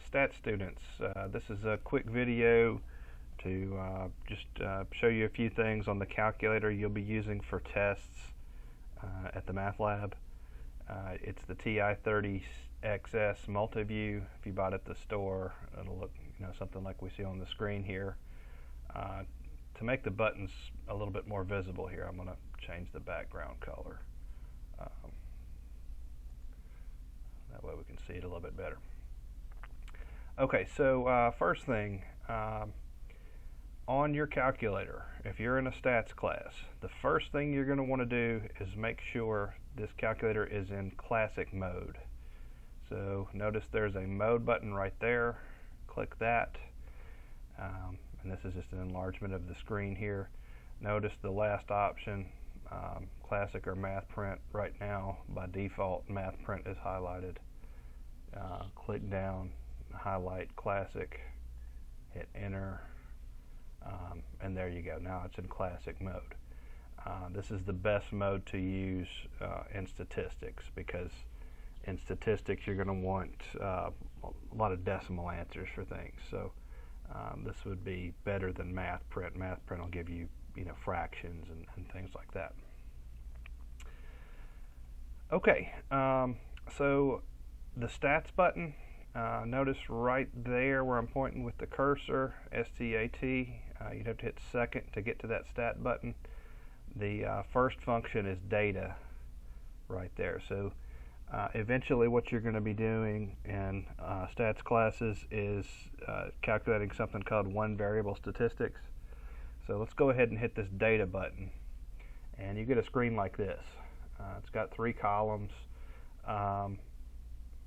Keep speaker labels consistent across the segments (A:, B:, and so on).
A: Stat students, this is a quick video to just show you a few things on the calculator you'll be using for tests at the math lab. It's the TI-30XS Multiview. If you bought it at the store, it'll look something like we see on the screen here. To make the buttons a little bit more visible here, I'm going to change the background color. That way we can see it a little bit better. Okay, so first thing, on your calculator, if you're in a stats class, the first thing you're going to want to do is make sure this calculator is in classic mode. So notice there's a mode button right there. Click that. And this is just an enlargement of the screen here. Notice the last option, classic or math print. Right now, by default, math print is highlighted. Click down, highlight classic, hit enter, and there you go. Now it's in classic mode. This is the best mode to use in statistics, because in statistics you're going to want a lot of decimal answers for things. So this would be better than math print. Math print will give you fractions and things like that. Okay, so the stats button, notice right there where I'm pointing with the cursor, STAT, you'd have to hit second to get to that stat button. The first function is data right there. So eventually what you're going to be doing in stats classes is calculating something called one variable statistics. So let's go ahead and hit this data button, and you get a screen like this. It's got 3 columns.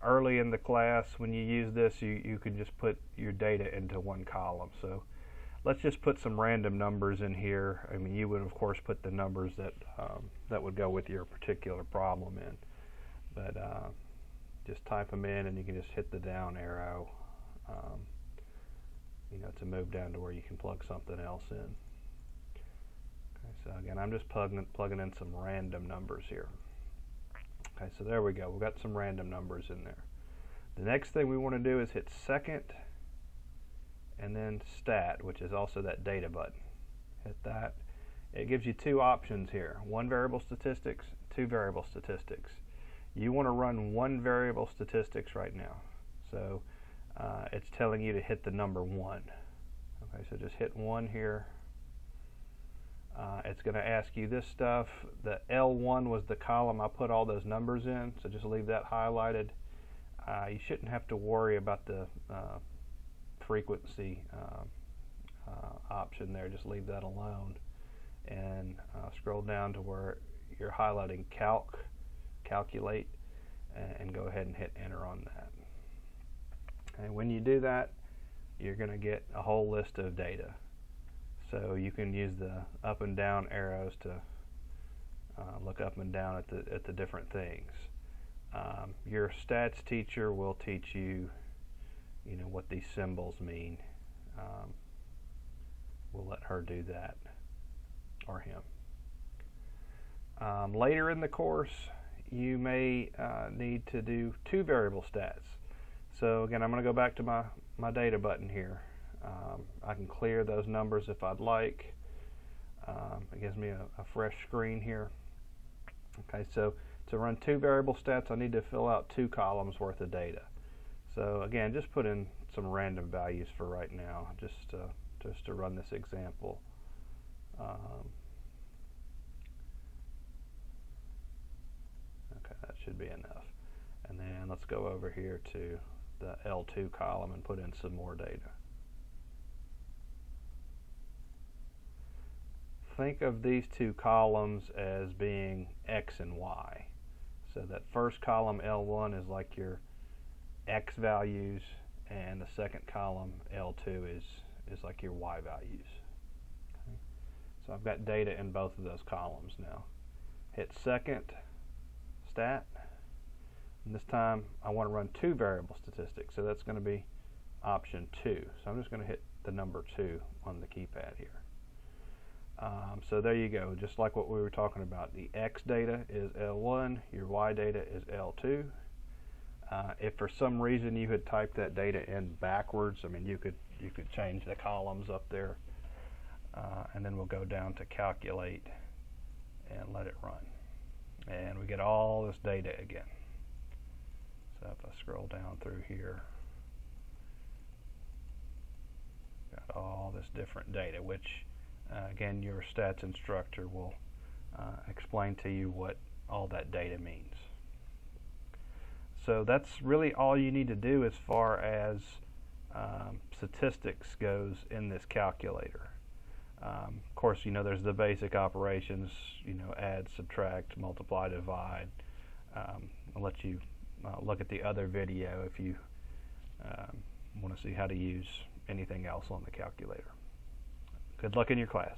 A: Early in the class, when you use this, you can just put your data into one column. So let's just put some random numbers in here. I mean, you would of course put the numbers that would go with your particular problem in, but just type them in, and you can just hit the down arrow to move down to where you can plug something else in. Okay, so again, I'm just plugging in some random numbers here. Okay, so there we go. We've got some random numbers in there. The next thing we want to do is hit second and then stat, which is also that data button. Hit that. It gives you 2 options here: one variable statistics, 2 variable statistics. You want to run one variable statistics right now. So it's telling you to hit the number 1. Okay, so just hit 1 here. It's going to ask you this stuff. The L1 was the column I put all those numbers in, so just leave that highlighted. You shouldn't have to worry about the frequency option there. Just leave that alone, and scroll down to where you're highlighting calculate, and go ahead and hit enter on that. And when you do that, you're going to get a whole list of data. So you can use the up and down arrows to look up and down at the different things. Your stats teacher will teach you, what these symbols mean. We'll let her do that, or him. Later in the course, you may need to do 2 variable stats. So again, I'm going to go back to my data button here. I can clear those numbers if I'd like. It gives me a fresh screen here. Okay, so to run 2 variable stats, I need to fill out 2 columns worth of data. So again, just put in some random values for right now, just to run this example. Okay, that should be enough. And then let's go over here to the L2 column and put in some more data. Think of these 2 columns as being X and Y. So that first column, L1, is like your X values, and the second column, L2, is like your Y values. Okay. So I've got data in both of those columns now. Hit second, stat, and this time I want to run 2 variable statistics, so that's going to be option 2. So I'm just going to hit the number 2 on the keypad here. So there you go, just like what we were talking about. The X data is L1, your Y data is L2. If for some reason you had typed that data in backwards, I mean, you could change the columns up there, and then we'll go down to calculate and let it run, and we get all this data again. So if I scroll down through here, got all this different data, which again, your stats instructor will explain to you what all that data means. So that's really all you need to do as far as statistics goes in this calculator. Of course, you know, there's the basic operations, you know, add, subtract, multiply, divide. I'll let you look at the other video if you want to see how to use anything else on the calculator. Good luck in your class.